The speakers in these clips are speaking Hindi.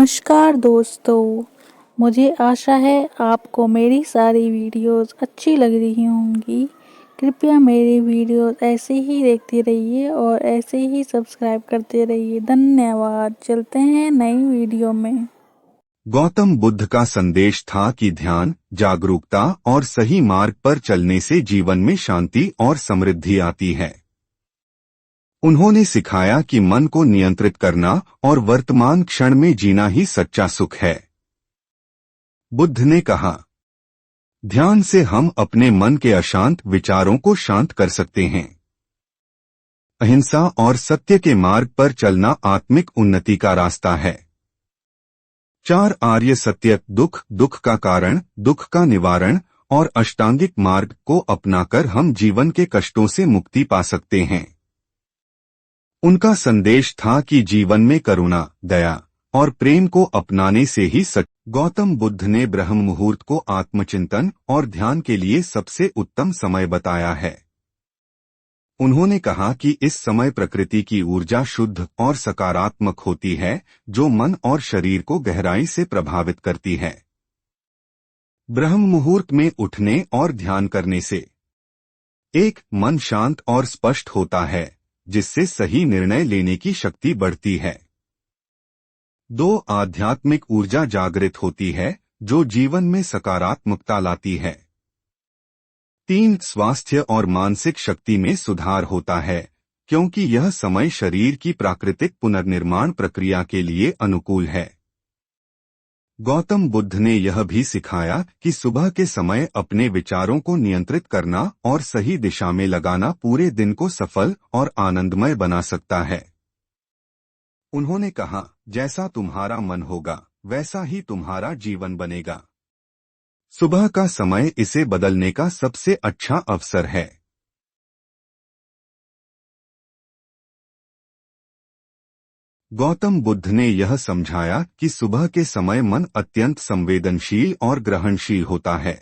नमस्कार दोस्तों, मुझे आशा है आपको मेरी सारी वीडियोस अच्छी लग रही होंगी। कृपया मेरी वीडियोस ऐसे ही देखते रहिए और ऐसे ही सब्सक्राइब करते रहिए। धन्यवाद। चलते हैं नई वीडियो में। गौतम बुद्ध का संदेश था कि ध्यान, जागरूकता और सही मार्ग पर चलने से जीवन में शांति और समृद्धि आती है। उन्होंने सिखाया कि मन को नियंत्रित करना और वर्तमान क्षण में जीना ही सच्चा सुख है। बुद्ध ने कहा, ध्यान से हम अपने मन के अशांत विचारों को शांत कर सकते हैं। अहिंसा और सत्य के मार्ग पर चलना आत्मिक उन्नति का रास्ता है। 4 आर्य सत्य, दुख, दुख का कारण, दुख का निवारण और अष्टांगिक मार्ग को अपनाकर हम जीवन के कष्टों से मुक्ति पा सकते हैं। उनका संदेश था कि जीवन में करुणा, दया और प्रेम को अपनाने से ही गौतम बुद्ध ने ब्रह्म मुहूर्त को आत्मचिंतन और ध्यान के लिए सबसे उत्तम समय बताया है। उन्होंने कहा कि इस समय प्रकृति की ऊर्जा शुद्ध और सकारात्मक होती है, जो मन और शरीर को गहराई से प्रभावित करती है। ब्रह्म मुहूर्त में उठने और ध्यान करने से एक, मन शांत और स्पष्ट होता है, जिससे सही निर्णय लेने की शक्ति बढ़ती है। 2, आध्यात्मिक ऊर्जा जागृत होती है, जो जीवन में सकारात्मकता लाती है। 3, स्वास्थ्य और मानसिक शक्ति में सुधार होता है, क्योंकि यह समय शरीर की प्राकृतिक पुनर्निर्माण प्रक्रिया के लिए अनुकूल है। गौतम बुद्ध ने यह भी सिखाया कि सुबह के समय अपने विचारों को नियंत्रित करना और सही दिशा में लगाना पूरे दिन को सफल और आनंदमय बना सकता है। उन्होंने कहा, जैसा तुम्हारा मन होगा, वैसा ही तुम्हारा जीवन बनेगा। सुबह का समय इसे बदलने का सबसे अच्छा अवसर है। गौतम बुद्ध ने यह समझाया कि सुबह के समय मन अत्यंत संवेदनशील और ग्रहणशील होता है।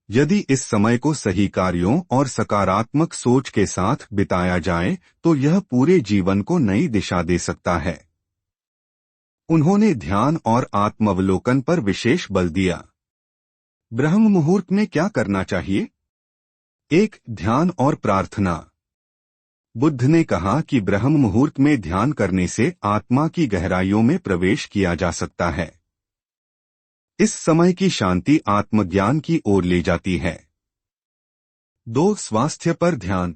यदि इस समय को सही कार्यों और सकारात्मक सोच के साथ बिताया जाए, तो यह पूरे जीवन को नई दिशा दे सकता है। उन्होंने ध्यान और आत्मावलोकन पर विशेष बल दिया। ब्रह्म मुहूर्त में क्या करना चाहिए? 1, ध्यान और प्रार्थना। बुद्ध ने कहा कि ब्रह्म मुहूर्त में ध्यान करने से आत्मा की गहराइयों में प्रवेश किया जा सकता है। इस समय की शांति आत्मज्ञान की ओर ले जाती है। 2, स्वास्थ्य पर ध्यान।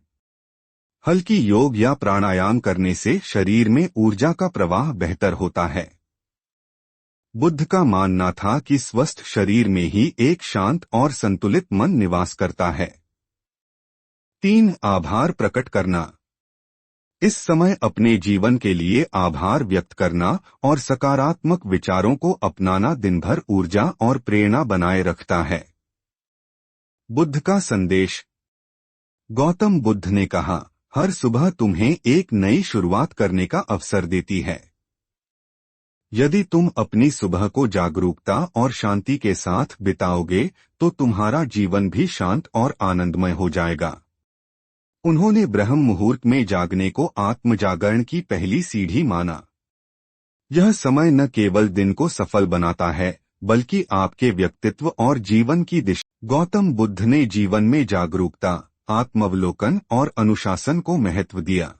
हल्की योग या प्राणायाम करने से शरीर में ऊर्जा का प्रवाह बेहतर होता है। बुद्ध का मानना था कि स्वस्थ शरीर में ही एक शांत और संतुलित मन निवास करता है। 3, आभार प्रकट करना। इस समय अपने जीवन के लिए आभार व्यक्त करना और सकारात्मक विचारों को अपनाना दिन भर ऊर्जा और प्रेरणा बनाए रखता है। बुद्ध का संदेश। गौतम बुद्ध ने कहा, हर सुबह तुम्हें एक नई शुरुआत करने का अवसर देती है। यदि तुम अपनी सुबह को जागरूकता और शांति के साथ बिताओगे, तो तुम्हारा जीवन भी शांत और आनंदमय हो जाएगा। उन्होंने ब्रह्म मुहूर्त में जागने को आत्मजागरण की पहली सीढ़ी माना। यह समय न केवल दिन को सफल बनाता है, बल्कि आपके व्यक्तित्व और जीवन की दिशा। गौतम बुद्ध ने जीवन में जागरूकता, आत्मावलोकन और अनुशासन को महत्व दिया।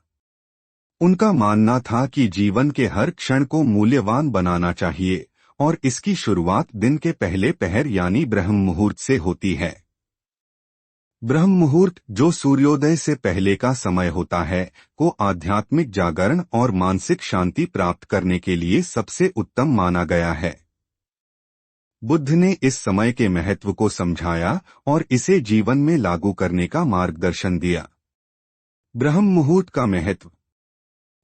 उनका मानना था कि जीवन के हर क्षण को मूल्यवान बनाना चाहिए और इसकी शुरुआत दिन के पहले पहर यानी ब्रह्म मुहूर्त से होती है। ब्रह्म मुहूर्त, जो सूर्योदय से पहले का समय होता है, को आध्यात्मिक जागरण और मानसिक शांति प्राप्त करने के लिए सबसे उत्तम माना गया है। बुद्ध ने इस समय के महत्व को समझाया और इसे जीवन में लागू करने का मार्गदर्शन दिया। ब्रह्म मुहूर्त का महत्व।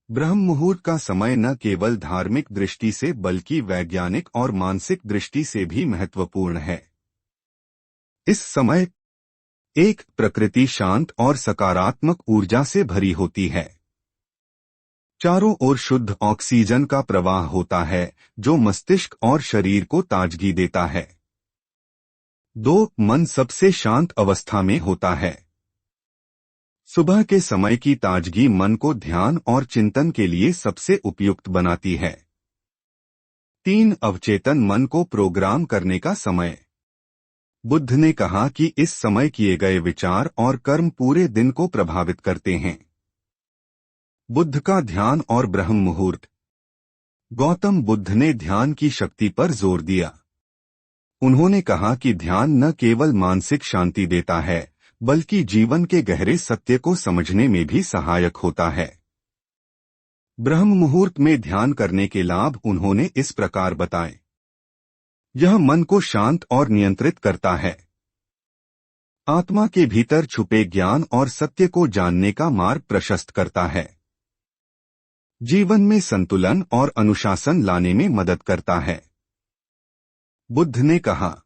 ब्रह्म मुहूर्त का समय न केवल धार्मिक दृष्टि से बल्कि वैज्ञानिक और मानसिक दृष्टि से भी महत्वपूर्ण है। इस समय एक, प्रकृति शांत और सकारात्मक ऊर्जा से भरी होती है। चारों ओर शुद्ध ऑक्सीजन का प्रवाह होता है, जो मस्तिष्क और शरीर को ताजगी देता है। 2, मन सबसे शांत अवस्था में होता है। सुबह के समय की ताजगी मन को ध्यान और चिंतन के लिए सबसे उपयुक्त बनाती है। 3 अवचेतन मन को प्रोग्राम करने का समय। बुद्ध ने कहा कि इस समय किए गए विचार और कर्म पूरे दिन को प्रभावित करते हैं। बुद्ध का ध्यान और ब्रह्म मुहूर्त। गौतम बुद्ध ने ध्यान की शक्ति पर जोर दिया। उन्होंने कहा कि ध्यान न केवल मानसिक शांति देता है, बल्कि जीवन के गहरे सत्य को समझने में भी सहायक होता है। ब्रह्म मुहूर्त में ध्यान करने के लाभ उन्होंने इस प्रकार बताए। यह मन को शांत और नियंत्रित करता है। आत्मा के भीतर छुपे ज्ञान और सत्य को जानने का मार्ग प्रशस्त करता है। जीवन में संतुलन और अनुशासन लाने में मदद करता है। बुद्ध ने कहा,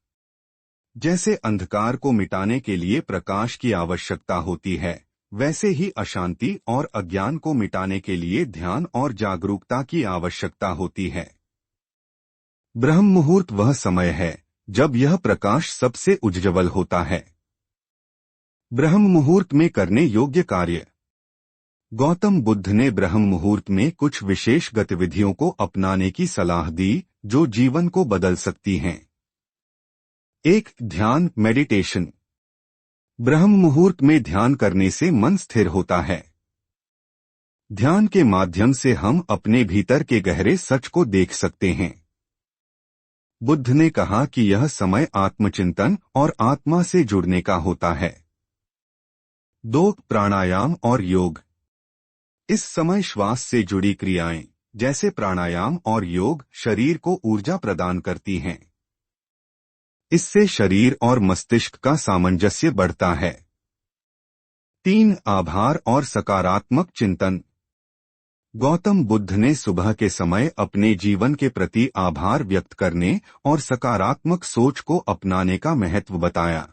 जैसे अंधकार को मिटाने के लिए प्रकाश की आवश्यकता होती है, वैसे ही अशांति और अज्ञान को मिटाने के लिए ध्यान और जागरूकता की आवश्यकता होती है। ब्रह्म मुहूर्त वह समय है जब यह प्रकाश सबसे उज्ज्वल होता है। ब्रह्म मुहूर्त में करने योग्य कार्य। गौतम बुद्ध ने ब्रह्म मुहूर्त में कुछ विशेष गतिविधियों को अपनाने की सलाह दी जो जीवन को बदल सकती हैं। 1. ध्यान मेडिटेशन। ब्रह्म मुहूर्त में ध्यान करने से मन स्थिर होता है। ध्यान के माध्यम से हम अपने भीतर के गहरे सच को देख सकते हैं। बुद्ध ने कहा कि यह समय आत्मचिंतन और आत्मा से जुड़ने का होता है। 2. प्राणायाम और योग। इस समय श्वास से जुड़ी क्रियाएं जैसे प्राणायाम और योग शरीर को ऊर्जा प्रदान करती हैं। इससे शरीर और मस्तिष्क का सामंजस्य बढ़ता है। 3. आभार और सकारात्मक चिंतन। गौतम बुद्ध ने सुबह के समय अपने जीवन के प्रति आभार व्यक्त करने और सकारात्मक सोच को अपनाने का महत्व बताया।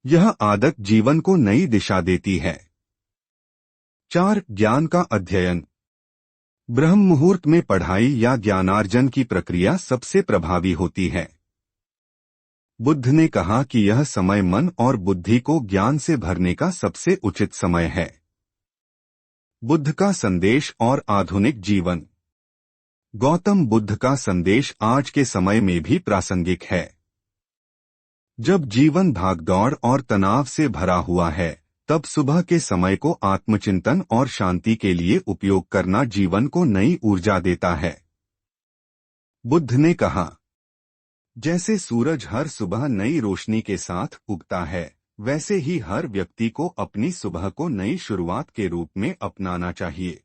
यह आदत जीवन को नई दिशा देती है। 4. ज्ञान का अध्ययन। ब्रह्म मुहूर्त में पढ़ाई या ज्ञानार्जन की प्रक्रिया सबसे प्रभावी होती है। बुद्ध ने कहा कि यह समय मन और बुद्धि को ज्ञान से भरने का सबसे उचित समय है। बुद्ध का संदेश और आधुनिक जीवन। गौतम बुद्ध का संदेश आज के समय में भी प्रासंगिक है। जब जीवन भागदौड़ और तनाव से भरा हुआ है, तब सुबह के समय को आत्मचिंतन और शांति के लिए उपयोग करना जीवन को नई ऊर्जा देता है। बुद्ध ने कहा, जैसे सूरज हर सुबह नई रोशनी के साथ उगता है, वैसे ही हर व्यक्ति को अपनी सुबह को नई शुरुआत के रूप में अपनाना चाहिए।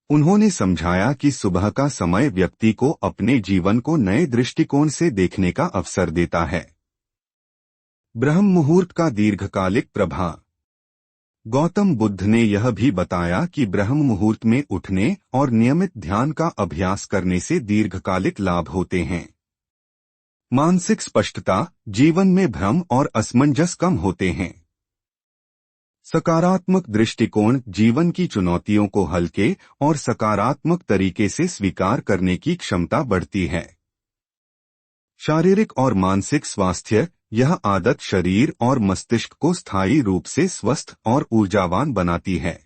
उन्होंने समझाया कि सुबह का समय व्यक्ति को अपने जीवन को नए दृष्टिकोण से देखने का अवसर देता है। ब्रह्म मुहूर्त का दीर्घकालिक प्रभाव। गौतम बुद्ध ने यह भी बताया कि ब्रह्म मुहूर्त में उठने और नियमित ध्यान का अभ्यास करने से दीर्घकालिक लाभ होते हैं। मानसिक स्पष्टता, जीवन में भ्रम और असमंजस कम होते हैं। सकारात्मक दृष्टिकोण, जीवन की चुनौतियों को हल्के और सकारात्मक तरीके से स्वीकार करने की क्षमता बढ़ती है। शारीरिक और मानसिक स्वास्थ्य। यह आदत शरीर और मस्तिष्क को स्थायी रूप से स्वस्थ और ऊर्जावान बनाती है।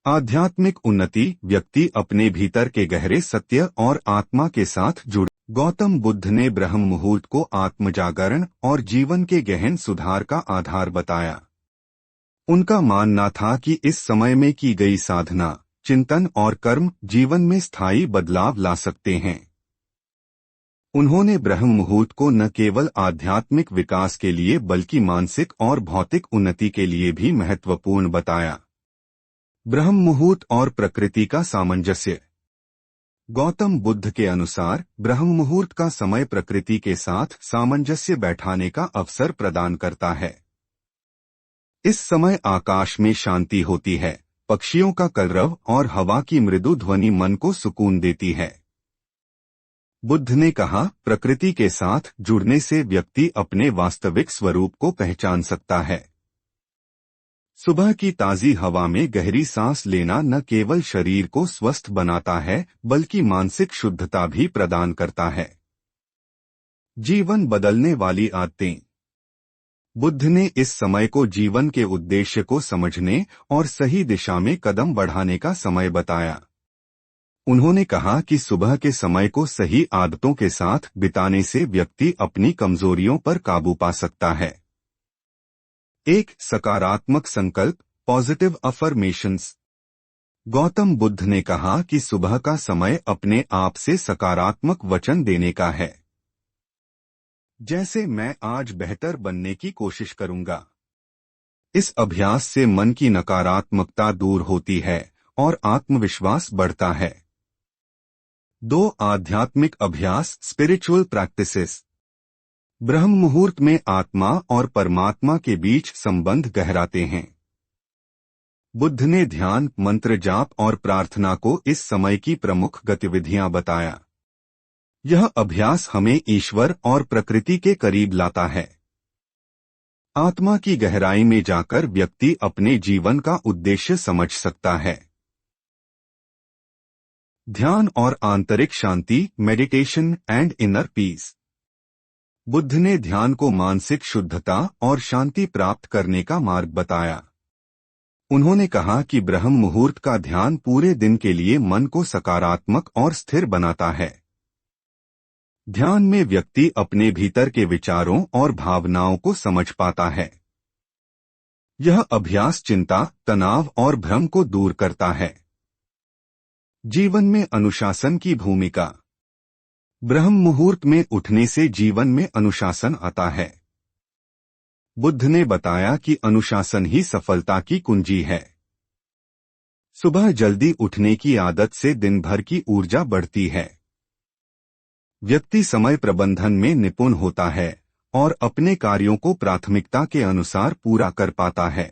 आध्यात्मिक उन्नति। व्यक्ति अपने भीतर के गहरे सत्य और आत्मा के साथ जुड़। गौतम बुद्ध ने ब्रह्म मुहूर्त को आत्मजागरण और जीवन के गहन सुधार का आधार बताया। उनका मानना था कि इस समय में की गई साधना, चिंतन और कर्म जीवन में स्थायी बदलाव ला सकते हैं। उन्होंने ब्रह्म मुहूर्त को न केवल आध्यात्मिक विकास के लिए बल्कि मानसिक और भौतिक उन्नति के लिए भी महत्वपूर्ण बताया। ब्रह्म मुहूर्त और प्रकृति का सामंजस्य। गौतम बुद्ध के अनुसार ब्रह्म मुहूर्त का समय प्रकृति के साथ सामंजस्य बैठाने का अवसर प्रदान करता है। इस समय आकाश में शांति होती है, पक्षियों का कलरव और हवा की मृदु ध्वनि मन को सुकून देती है। बुद्ध ने कहा, प्रकृति के साथ जुड़ने से व्यक्ति अपने वास्तविक स्वरूप को पहचान सकता है। सुबह की ताजी हवा में गहरी सांस लेना न केवल शरीर को स्वस्थ बनाता है, बल्कि मानसिक शुद्धता भी प्रदान करता है। जीवन बदलने वाली आदतें। बुद्ध ने इस समय को जीवन के उद्देश्य को समझने और सही दिशा में कदम बढ़ाने का समय बताया। उन्होंने कहा कि सुबह के समय को सही आदतों के साथ बिताने से व्यक्ति अपनी कमजोरियों पर काबू पा सकता है। एक सकारात्मक संकल्प, पॉजिटिव अफर्मेशंस। गौतम बुद्ध ने कहा कि सुबह का समय अपने आप से सकारात्मक वचन देने का है, जैसे मैं आज बेहतर बनने की कोशिश करूंगा। इस अभ्यास से मन की नकारात्मकता दूर होती है और आत्मविश्वास बढ़ता है। 2 आध्यात्मिक अभ्यास, स्पिरिचुअल प्रैक्टिसेस। ब्रह्म मुहूर्त में आत्मा और परमात्मा के बीच संबंध गहराते हैं। बुद्ध ने ध्यान, मंत्र जाप और प्रार्थना को इस समय की प्रमुख गतिविधियां बताया। यह अभ्यास हमें ईश्वर और प्रकृति के करीब लाता है। आत्मा की गहराई में जाकर व्यक्ति अपने जीवन का उद्देश्य समझ सकता है। ध्यान और आंतरिक शांति, meditation and inner peace. Buddha ने ध्यान को मानसिक शुद्धता और शांति प्राप्त करने का मार्ग बताया। उन्होंने कहा कि ब्रह्म मुहूर्त का ध्यान पूरे दिन के लिए मन को सकारात्मक और स्थिर बनाता है। ध्यान में व्यक्ति अपने भीतर के विचारों और भावनाओं को समझ पाता है। यह अभ्यास चिंता, तनाव और भ्रम को दूर करता है। जीवन में अनुशासन की भूमिका। ब्रह्म मुहूर्त में उठने से जीवन में अनुशासन आता है। बुद्ध ने बताया कि अनुशासन ही सफलता की कुंजी है। सुबह जल्दी उठने की आदत से दिन भर की ऊर्जा बढ़ती है। व्यक्ति समय प्रबंधन में निपुण होता है और अपने कार्यों को प्राथमिकता के अनुसार पूरा कर पाता है।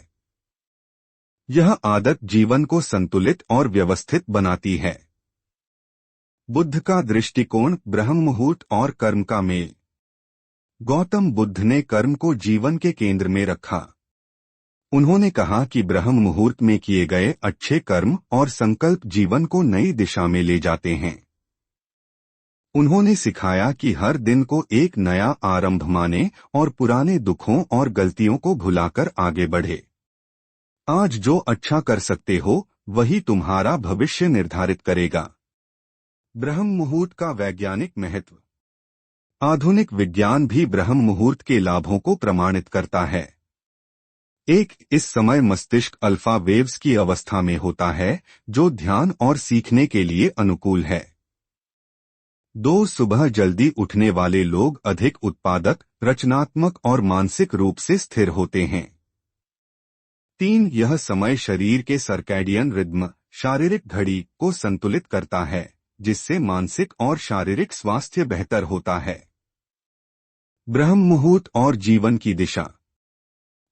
यह आदत जीवन को संतुलित और व्यवस्थित बनाती है। बुद्ध का दृष्टिकोण, ब्रह्म मुहूर्त और कर्म का मेल। गौतम बुद्ध ने कर्म को जीवन के केंद्र में रखा। उन्होंने कहा कि ब्रह्म मुहूर्त में किए गए अच्छे कर्म और संकल्प जीवन को नई दिशा में ले जाते हैं। उन्होंने सिखाया कि हर दिन को एक नया आरंभ माने और पुराने दुखों और गलतियों को भुलाकर आगे बढ़े। आज जो अच्छा कर सकते हो वही तुम्हारा भविष्य निर्धारित करेगा। ब्रह्म मुहूर्त का वैज्ञानिक महत्व। आधुनिक विज्ञान भी ब्रह्म मुहूर्त के लाभों को प्रमाणित करता है। एक, इस समय मस्तिष्क अल्फा वेव्स की अवस्था में होता है, जो ध्यान और सीखने के लिए अनुकूल है। 2, सुबह जल्दी उठने वाले लोग अधिक उत्पादक, रचनात्मक और मानसिक रूप से स्थिर होते हैं। 3, यह समय शरीर के सर्कैडियन रिद्म, शारीरिक घड़ी को संतुलित करता है, जिससे मानसिक और शारीरिक स्वास्थ्य बेहतर होता है। ब्रह्म मुहूर्त और जीवन की दिशा।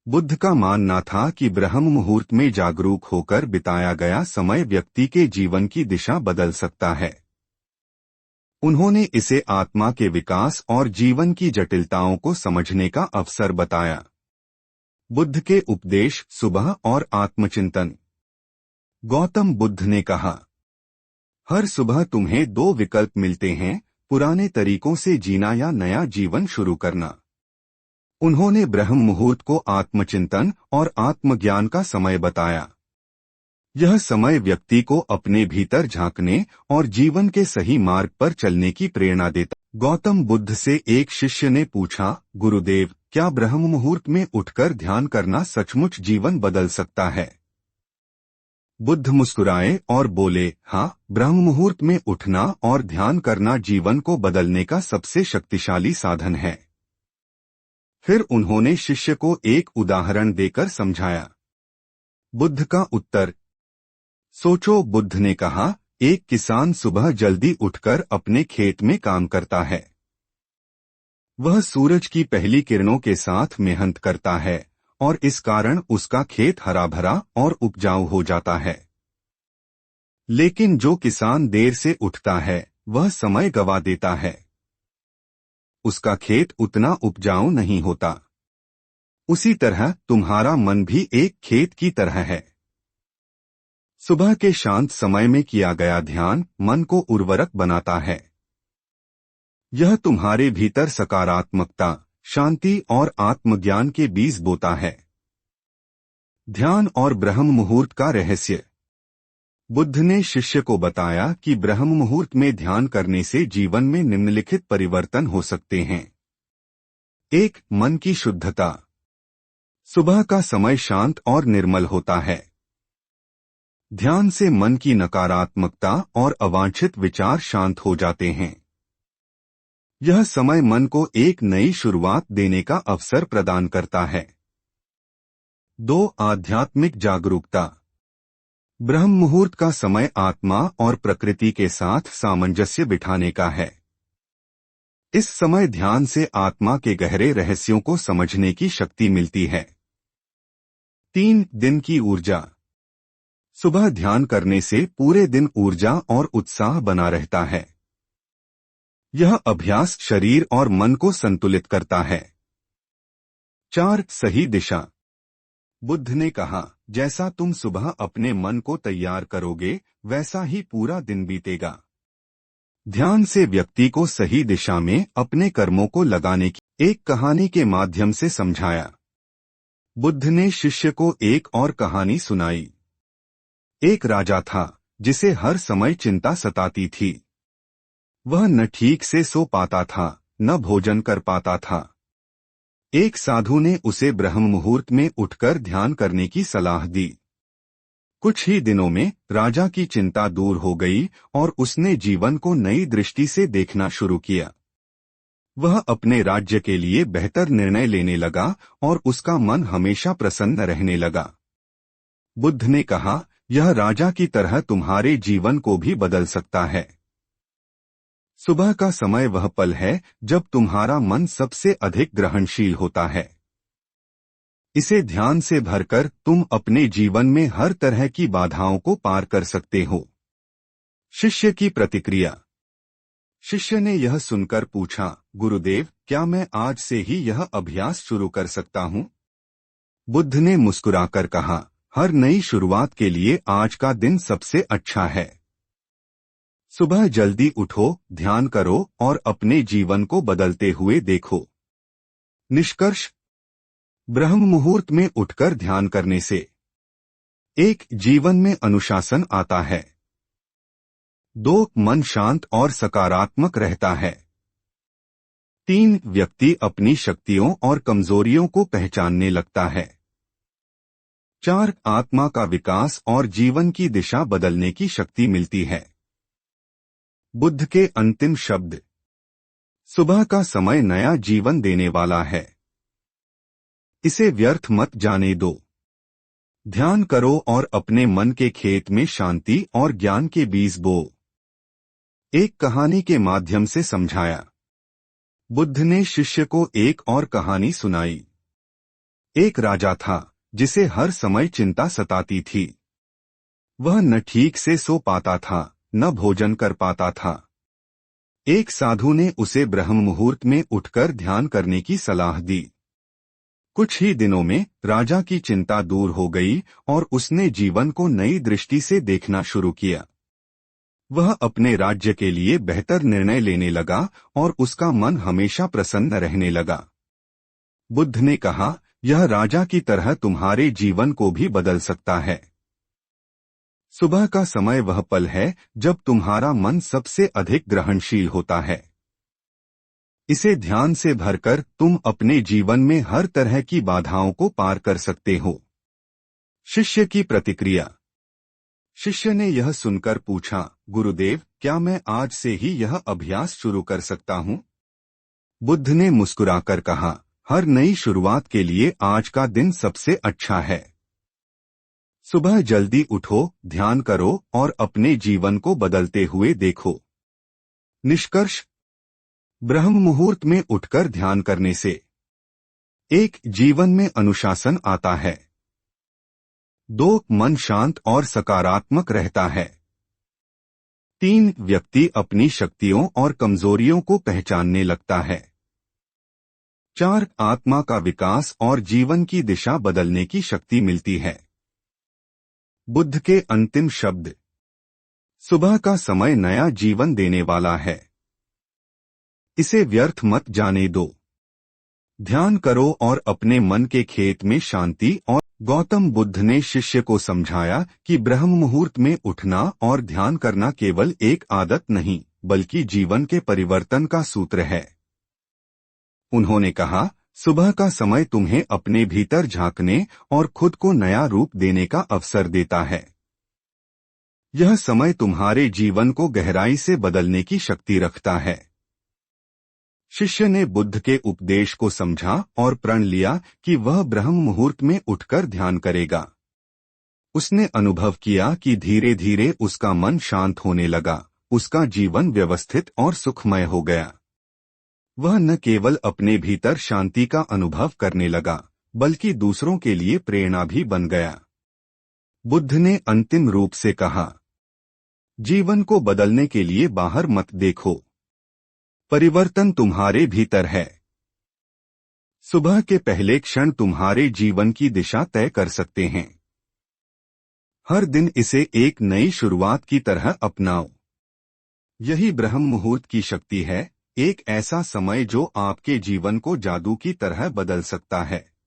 बुद्ध का मानना था कि ब्रह्म मुहूर्त में जागरूक होकर बिताया गया समय व्यक्ति के जीवन की दिशा बदल सकता है। उन्होंने इसे आत्मा के विकास और जीवन की जटिलताओं को समझने का अवसर बताया। बुद्ध के उपदेश, सुबह और आत्मचिंतन। गौतम बुद्ध ने कहा, हर सुबह तुम्हें 2 विकल्प मिलते हैं, पुराने तरीकों से जीना या नया जीवन शुरू करना। उन्होंने ब्रह्म मुहूर्त को आत्मचिंतन और आत्मज्ञान का समय बताया। यह समय व्यक्ति को अपने भीतर झांकने और जीवन के सही मार्ग पर चलने की प्रेरणा देता। गौतम बुद्ध से एक शिष्य ने पूछा, गुरुदेव, क्या ब्रह्म मुहूर्त में उठकर ध्यान करना सचमुच जीवन बदल सकता है? बुद्ध मुस्कुराए और बोले, हाँ, ब्रह्म मुहूर्त में उठना और ध्यान करना जीवन को बदलने का सबसे शक्तिशाली साधन है। फिर उन्होंने शिष्य को एक उदाहरण देकर समझाया। बुद्ध का उत्तर। सोचो, बुद्ध ने कहा, एक किसान सुबह जल्दी उठकर अपने खेत में काम करता है। वह सूरज की पहली किरणों के साथ मेहनत करता है और इस कारण उसका खेत हरा भरा और उपजाऊ हो जाता है। लेकिन जो किसान देर से उठता है, वह समय गंवा देता है। उसका खेत उतना उपजाऊ नहीं होता। उसी तरह तुम्हारा मन भी एक खेत की तरह है। सुबह के शांत समय में किया गया ध्यान मन को उर्वरक बनाता है। यह तुम्हारे भीतर सकारात्मकता, शांति और आत्मज्ञान के बीज बोता है। ध्यान और ब्रह्म मुहूर्त का रहस्य। बुद्ध ने शिष्य को बताया कि ब्रह्म मुहूर्त में ध्यान करने से जीवन में निम्नलिखित परिवर्तन हो सकते हैं। 1. मन की शुद्धता। सुबह का समय शांत और निर्मल होता है। ध्यान से मन की नकारात्मकता और अवांछित विचार शांत हो जाते हैं। यह समय मन को एक नई शुरुआत देने का अवसर प्रदान करता है। 2. आध्यात्मिक जागरूकता। ब्रह्म मुहूर्त का समय आत्मा और प्रकृति के साथ सामंजस्य बिठाने का है। इस समय ध्यान से आत्मा के गहरे रहस्यों को समझने की शक्ति मिलती है। 3. दिन की ऊर्जा। सुबह ध्यान करने से पूरे दिन ऊर्जा और उत्साह बना रहता है। यह अभ्यास शरीर और मन को संतुलित करता है। 4. सही दिशा। बुद्ध ने कहा, जैसा तुम सुबह अपने मन को तैयार करोगे वैसा ही पूरा दिन बीतेगा। ध्यान से व्यक्ति को सही दिशा में अपने कर्मों को लगाने की एक कहानी के माध्यम से समझाया। बुद्ध ने शिष्य को एक और कहानी सुनाई। एक राजा था जिसे हर समय चिंता सताती थी। वह न ठीक से सो पाता था, न भोजन कर पाता था। एक साधु ने उसे ब्रह्म मुहूर्त में उठकर ध्यान करने की सलाह दी। कुछ ही दिनों में राजा की चिंता दूर हो गई और उसने जीवन को नई दृष्टि से देखना शुरू किया। वह अपने राज्य के लिए बेहतर निर्णय लेने लगा और उसका मन हमेशा प्रसन्न रहने लगा। बुद्ध ने कहा, यह राजा की तरह तुम्हारे जीवन को भी बदल सकता है। सुबह का समय वह पल है जब तुम्हारा मन सबसे अधिक ग्रहणशील होता है। इसे ध्यान से भरकर तुम अपने जीवन में हर तरह की बाधाओं को पार कर सकते हो। शिष्य की प्रतिक्रिया। शिष्य ने यह सुनकर पूछा, गुरुदेव, क्या मैं आज से ही यह अभ्यास शुरू कर सकता हूँ? बुद्ध ने मुस्कुराकर कहा, हर नई शुरुआत के लिए आज का दिन सबसे अच्छा है। सुबह जल्दी उठो, ध्यान करो और अपने जीवन को बदलते हुए देखो। निष्कर्ष। ब्रह्म मुहूर्त में उठकर ध्यान करने से 1. जीवन में अनुशासन आता है। 2. मन शांत और सकारात्मक रहता है। 3. व्यक्ति अपनी शक्तियों और कमजोरियों को पहचानने लगता है। 4. आत्मा का विकास और जीवन की दिशा बदलने की शक्ति मिलती है। बुद्ध के अंतिम शब्द। सुबह का समय नया जीवन देने वाला है। इसे व्यर्थ मत जाने दो। ध्यान करो और अपने मन के खेत में शांति और ज्ञान के बीज बो। एक कहानी के माध्यम से समझाया। बुद्ध ने शिष्य को एक और कहानी सुनाई। एक राजा था जिसे हर समय चिंता सताती थी। वह न ठीक से सो पाता था, न भोजन कर पाता था। एक साधु ने उसे ब्रह्म मुहूर्त में उठकर ध्यान करने की सलाह दी। कुछ ही दिनों में राजा की चिंता दूर हो गई और उसने जीवन को नई दृष्टि से देखना शुरू किया। वह अपने राज्य के लिए बेहतर निर्णय लेने लगा और उसका मन हमेशा प्रसन्न रहने लगा। बुद्ध ने कहा, यह राजा की तरह तुम्हारे जीवन को भी बदल सकता है। सुबह का समय वह पल है जब तुम्हारा मन सबसे अधिक ग्रहणशील होता है। इसे ध्यान से भरकर तुम अपने जीवन में हर तरह की बाधाओं को पार कर सकते हो। शिष्य की प्रतिक्रिया। शिष्य ने यह सुनकर पूछा, गुरुदेव, क्या मैं आज से ही यह अभ्यास शुरू कर सकता हूँ? बुद्ध ने मुस्कुराकर कहा, हर नई शुरुआत के लिए आज का दिन सबसे अच्छा है। सुबह जल्दी उठो, ध्यान करो और अपने जीवन को बदलते हुए देखो। निष्कर्ष। ब्रह्म मुहूर्त में उठकर ध्यान करने से 1. जीवन में अनुशासन आता है। 2. मन शांत और सकारात्मक रहता है। 3. व्यक्ति अपनी शक्तियों और कमजोरियों को पहचानने लगता है। 4. आत्मा का विकास और जीवन की दिशा बदलने की शक्ति मिलती है। बुद्ध के अंतिम शब्द। सुबह का समय नया जीवन देने वाला है। इसे व्यर्थ मत जाने दो। ध्यान करो और अपने मन के खेत में शांति और गौतम बुद्ध ने शिष्य को समझाया कि ब्रह्म मुहूर्त में उठना और ध्यान करना केवल एक आदत नहीं, बल्कि जीवन के परिवर्तन का सूत्र है। उन्होंने कहा, सुबह का समय तुम्हें अपने भीतर झांकने और खुद को नया रूप देने का अवसर देता है। यह समय तुम्हारे जीवन को गहराई से बदलने की शक्ति रखता है। शिष्य ने बुद्ध के उपदेश को समझा और प्रण लिया कि वह ब्रह्म मुहूर्त में उठकर ध्यान करेगा। उसने अनुभव किया कि धीरे धीरे उसका मन शांत होने लगा, उसका जीवन व्यवस्थित और सुखमय हो गया। वह न केवल अपने भीतर शांति का अनुभव करने लगा, बल्कि दूसरों के लिए प्रेरणा भी बन गया। बुद्ध ने अंतिम रूप से कहा, जीवन को बदलने के लिए बाहर मत देखो, परिवर्तन तुम्हारे भीतर है। सुबह के पहले क्षण तुम्हारे जीवन की दिशा तय कर सकते हैं। हर दिन इसे एक नई शुरुआत की तरह अपनाओ। यही ब्रह्म मुहूर्त की शक्ति है, एक ऐसा समय जो आपके जीवन को जादू की तरह बदल सकता है।